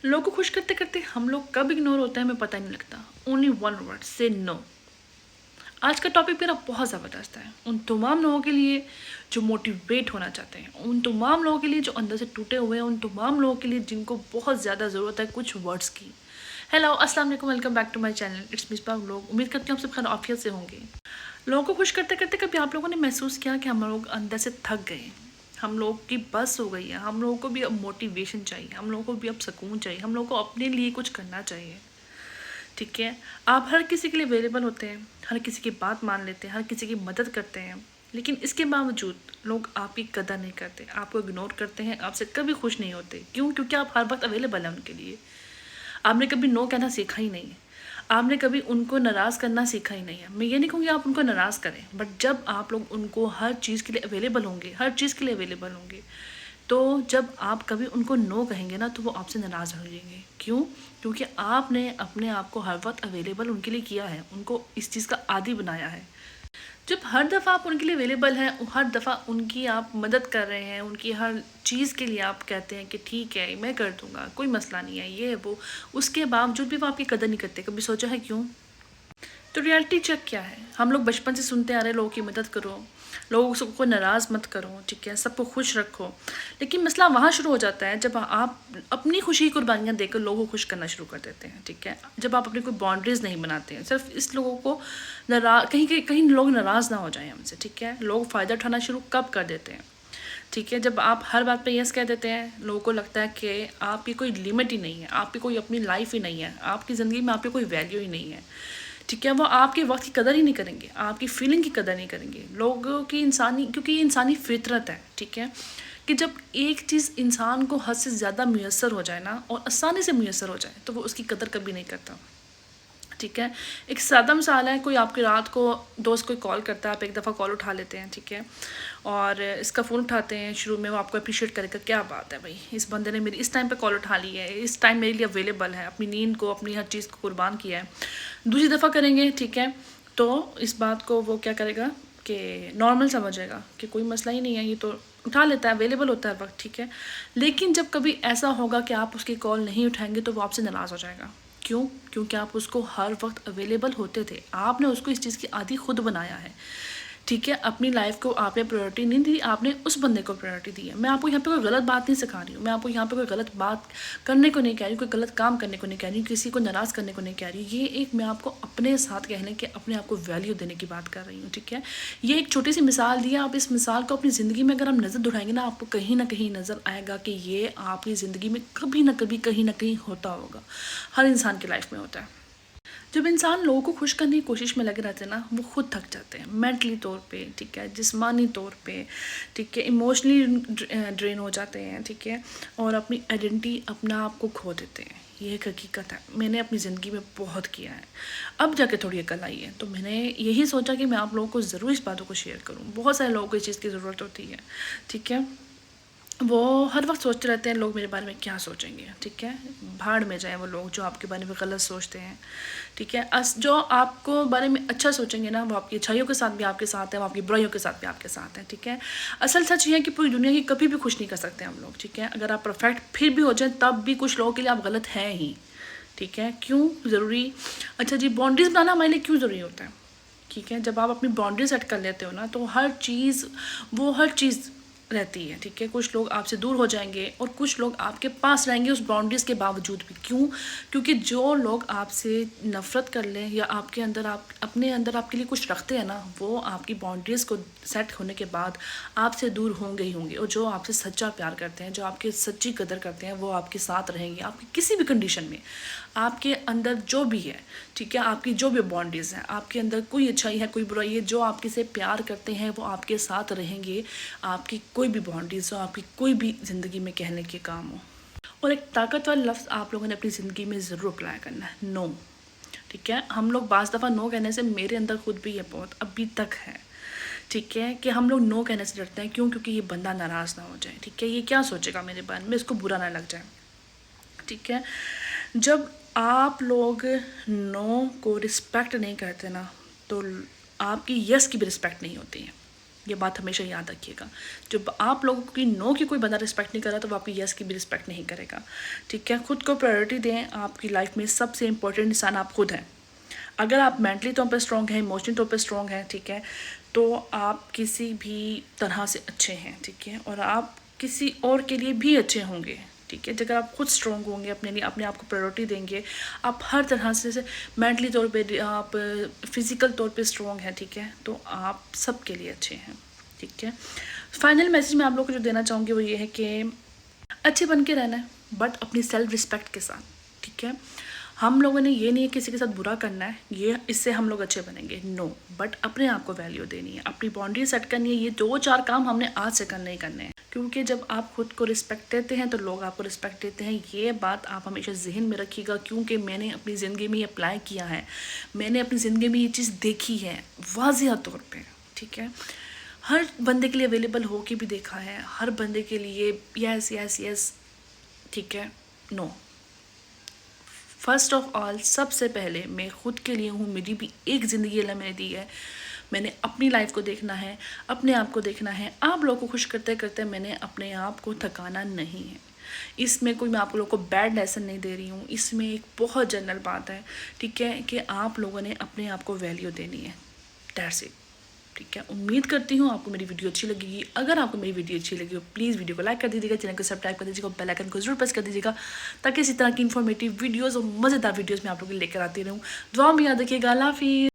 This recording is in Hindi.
लोगों को खुश करते करते हम लोग कब इग्नोर होते हैं हमें पता ही नहीं लगता। ओनली वन वर्ड, से नो। आज का टॉपिक मेरा बहुत ज़बरदस्त है, उन तमाम लोगों के लिए जो मोटिवेट होना चाहते हैं, उन तमाम लोगों के लिए जो अंदर से टूटे हुए हैं, उन तमाम लोगों के लिए जिनको बहुत ज़्यादा ज़रूरत है कुछ वर्ड्स की। हेलो, अस्सलाम वालेकुम, welcome back to my channel. It's Misba vlog. उम्मीद करती हूँ आप सब खैर आफियत से होंगे। लोगों को खुश करते करते कभी आप लोगों ने महसूस किया कि हम लोग अंदर से थक गए, हम लोग की बस हो गई है, हम लोगों को भी अब मोटिवेशन चाहिए, हम लोगों को भी अब सुकून चाहिए, हम लोगों को अपने लिए कुछ करना चाहिए। ठीक है, आप हर किसी के लिए अवेलेबल होते हैं, हर किसी की बात मान लेते हैं, हर किसी की मदद करते हैं, लेकिन इसके बावजूद लोग आपकी कदर नहीं करते, आपको इग्नोर करते हैं, आपसे कभी खुश नहीं होते। क्यों? क्योंकि आप हर वक्त अवेलेबल हैं उनके लिए। आपने कभी नो कहना सीखा ही नहीं है, आपने कभी उनको नाराज़ करना सीखा ही नहीं है। मैं ये नहीं कहूँगी आप उनको नाराज़ करें, बट जब आप लोग उनको हर चीज़ के लिए अवेलेबल होंगे, हर चीज़ के लिए अवेलेबल होंगे, तो जब आप कभी उनको नो कहेंगे ना तो वो आपसे नाराज़ हो जाएंगे। क्यों? क्योंकि आपने अपने आप को हर वक्त अवेलेबल उनके लिए किया है, उनको इस चीज़ का आदी बनाया है। जब हर दफ़ा आप उनके लिए अवेलेबल हैं, हर दफ़ा उनकी आप मदद कर रहे हैं, उनकी हर चीज़ के लिए आप कहते हैं कि ठीक है मैं कर दूँगा, कोई मसला नहीं है, ये है वो, उसके बावजूद भी वो आपकी कदर नहीं करते। कभी सोचा है क्यों? तो रियलिटी चेक क्या है? हम लोग बचपन से सुनते आ रहे हैं लोगों की मदद करो, लोगों को नाराज़ मत करो, ठीक है, सबको खुश रखो। लेकिन मसला वहाँ शुरू हो जाता है जब आप अपनी खुशी की कुर्बानियाँ देकर लोगों को खुश करना शुरू कर देते हैं। ठीक है, जब आप अपनी कोई बाउंड्रीज़ नहीं बनाते हैं, सिर्फ इस लोगों को कहीं कहीं लोग नाराज़ ना हो जाएं हमसे। ठीक है, लोग फ़ायदा उठाना शुरू कब कर देते हैं? ठीक है, जब आप हर बात पे यस कह देते हैं, लोगों को लगता है कि आपकी कोई लिमिट ही नहीं है, आपकी कोई अपनी लाइफ ही नहीं है, आपकी ज़िंदगी में आपकी कोई वैल्यू ही नहीं है। ठीक है, वो आपके वक्त की कदर ही नहीं करेंगे, आपकी फीलिंग की कदर नहीं करेंगे। लोगों की इंसानी, क्योंकि ये इंसानी फितरत है, ठीक है, कि जब एक चीज़ इंसान को हद से ज़्यादा मुयस्सर हो जाए ना, और आसानी से मुयस्सर हो जाए, तो वो उसकी कदर कभी नहीं करता। ठीक है, एक सादा मिसाल है, कोई आपकी रात को दोस्त कोई कॉल करता है, आप एक दफ़ा कॉल उठा लेते हैं, ठीक है, और इसका फ़ोन उठाते हैं, शुरू में वो आपको अप्रिशिएट करेगा, क्या बात है भाई, इस बंदे ने मेरी इस टाइम पे कॉल उठा ली है, इस टाइम मेरे लिए अवेलेबल है, अपनी नींद को, अपनी हर चीज़ को कुर्बान किया है। दूसरी दफ़ा करेंगे, ठीक है, तो इस बात को वो क्या करेगा कि नॉर्मल समझेगा कि कोई मसला ही नहीं है, ये तो उठा लेता है, अवेलेबल होता है वक्त, ठीक है। लेकिन जब कभी ऐसा होगा कि आप उसकी कॉल नहीं उठाएंगे तो वो आपसे नाराज़ हो जाएगा। क्यों? क्योंकि आप उसको हर वक्त अवेलेबल होते थे, आपने उसको इस चीज़ की आदी खुद बनाया है। ठीक है, अपनी लाइफ को आपने प्रायोरिटी नहीं दी, आपने उस बंदे को प्रायोरिटी दी है। मैं आपको यहाँ पे कोई गलत बात नहीं सिखा रही हूँ, मैं आपको यहाँ पे कोई गलत बात करने को नहीं कह रही हूँ, कोई गलत काम करने को नहीं कह रही हूँ, किसी को नाराज़ करने को नहीं कह रही हूँ। ये एक मैं आपको अपने साथ कहने के, अपने आप को वैल्यू देने की बात कर रही हूँ। ठीक है, ये एक छोटी सी मिसाल दी है, आप इस मिसाल को अपनी ज़िंदगी में अगर हम नज़र दौड़ाएंगे ना, आपको कहीं ना कहीं नज़र आएगा कि ये आपकी ज़िंदगी में कभी ना कभी, कहीं ना कहीं होता होगा, हर इंसान की लाइफ में होता है। जब इंसान लोगों को खुश करने की कोशिश में लगे रहते हैं ना, वो खुद थक जाते हैं, मेंटली तौर पे, ठीक है, जिस्मानी तौर पे, ठीक है, इमोशनली ड्रेन हो जाते हैं, ठीक है, और अपनी आइडेंटिटी, अपना आप को खो देते हैं। ये एक हकीकत है, मैंने अपनी ज़िंदगी में बहुत किया है। अब जाके थोड़ी अकल आई है, तो मैंने यही सोचा कि मैं आप लोगों को ज़रूर इस बातों को शेयर करूँ। बहुत सारे लोगों को इस चीज़ की ज़रूरत होती है, ठीक है, वो हर वक्त सोचते रहते हैं लोग मेरे बारे में क्या सोचेंगे। ठीक है, भाड़ में जाए वो लोग जो आपके बारे में गलत सोचते हैं। ठीक है, जो आपको बारे में अच्छा सोचेंगे ना, वो आपकी अच्छाइयों के साथ भी आपके साथ है, वो आपकी बुराइयों के साथ भी आपके साथ है। ठीक है, असल सच ये है कि पूरी दुनिया की कभी भी खुश नहीं कर सकते हम लोग। ठीक है, अगर आप परफेक्ट फिर भी हो जाए तब भी कुछ लोगों के लिए आप गलत हैं ही। ठीक है, क्यों ज़रूरी? अच्छा जी, बाउंड्रीज बनाना हमारे लिए क्यों ज़रूरी होता है? ठीक है, जब आप अपनी बाउंड्री सेट कर लेते हो ना, तो हर चीज़, वो हर चीज़ रहती है। ठीक है, कुछ लोग आपसे दूर हो जाएंगे और कुछ लोग आपके पास रहेंगे उस बाउंड्रीज़ के बावजूद भी। क्यों? क्योंकि जो लोग आपसे नफ़रत कर लें या आपके अंदर, आप अपने अंदर आपके लिए कुछ रखते हैं ना, वो आपकी बाउंड्रीज़ को सेट होने के बाद आपसे दूर होंगे ही होंगे। और जो आपसे सच्चा प्यार करते हैं, जो आपकी सच्ची कदर करते हैं, वो आपके साथ रहेंगे आपकी किसी भी कंडीशन में। आपके अंदर जो भी है, ठीक है, आपकी जो भी बाउंड्रीज़ हैं, आपके अंदर कोई अच्छाई है, कोई बुराई है, जो आपके से प्यार करते हैं वो आपके साथ रहेंगे। आपकी कोई भी बाउंड्रीज़ हो, आपकी कोई भी ज़िंदगी में कहने के काम हो। और एक ताकतवर लफ्ज़ आप लोगों ने अपनी ज़िंदगी में ज़रूर अप्लाई करना है, नो। ठीक है, हम लोग बाज़ दफ़ा नो कहने से, मेरे अंदर खुद भी ये बहुत अभी तक है, ठीक है, कि हम लोग नो कहने से डरते हैं। क्यों? क्योंकि ये बंदा नाराज़ ना हो जाए। ठीक है, ये क्या सोचेगा मेरे बारे में, इसको बुरा ना लग जाए। ठीक है, जब आप लोग नो को रिस्पेक्ट नहीं करते ना, तो आपकी यस की भी रिस्पेक्ट नहीं होती है। ये बात हमेशा याद रखिएगा। जब आप लोगों की नो की कोई बंदा रिस्पेक्ट नहीं कर रहा तो वो आपकी यस की भी रिस्पेक्ट नहीं करेगा, ठीक है। खुद को प्रायोरिटी दें। आपकी लाइफ में सबसे इंपॉर्टेंट इंसान आप खुद हैं। अगर आप मेंटली तौर पर स्ट्रॉन्ग हैं, इमोशनल तौर पर स्ट्रॉन्ग हैं, ठीक है, तो आप किसी भी तरह से अच्छे हैं, ठीक है, और आप किसी और के लिए भी अच्छे होंगे, ठीक है। अगर आप खुद स्ट्रॉन्ग होंगे, अपने लिए अपने आप को प्रायोरिटी देंगे, आप हर तरह से मेंटली तौर पे, आप फिज़िकल तौर पे स्ट्रॉन्ग हैं, ठीक है, तो आप सबके लिए अच्छे हैं, ठीक है। फाइनल मैसेज मैं आप लोगों को जो देना चाहूँगी वो ये है कि अच्छे बन के रहना है, बट अपनी सेल्फ रिस्पेक्ट के साथ, ठीक है। हम लोगों ने ये नहीं है किसी के साथ बुरा करना है, ये इससे हम लोग अच्छे बनेंगे, नो, बट अपने आप को वैल्यू देनी है, अपनी बाउंड्री सेट करनी है। ये 2-4 काम हमने आज से करने ही करने हैं, क्योंकि जब आप खुद को रिस्पेक्ट देते हैं तो लोग आपको रिस्पेक्ट देते हैं। ये बात आप हमेशा जहन में रखिएगा, क्योंकि मैंने अपनी ज़िंदगी में ये अप्लाई किया है, मैंने अपनी ज़िंदगी में ये चीज़ देखी है वाज़िया तौर पर, ठीक है। हर बंदे के लिए अवेलेबल हो के भी देखा है, हर बंदे के लिए यस यस यस, ठीक है, नो। फर्स्ट ऑफ ऑल, सबसे पहले मैं खुद के लिए हूँ। मेरी भी एक ज़िंदगी अल्लाह मैंने दी है, मैंने अपनी लाइफ को देखना है, अपने आप को देखना है। आप लोगों को खुश करते करते मैंने अपने आप को थकाना नहीं है। इसमें कोई मैं आप लोगों को बैड लेसन नहीं दे रही हूँ, इसमें एक बहुत जनरल बात है, ठीक है, कि आप लोगों ने अपने आप को वैल्यू देनी है, दैट्स इट, ठीक है। उम्मीद करती हूँ आपको मेरी वीडियो अच्छी लगेगी। अगर आपको मेरी वीडियो अच्छी लगी हो प्लीज़ वीडियो को लाइक कर दीजिएगा, चैनल को सब्सक्राइब कर दीजिएगा, बेल आइकन को जरूर प्रेस कर दीजिएगा, ताकि इसी तरह की इन्फॉर्मेटिव वीडियोज़ और मज़ेदार वीडियोज़ मैं आप लोगों को लेकर आती रहूँ। दुआ में याद रखिएगा। अल्लाह हाफिज़।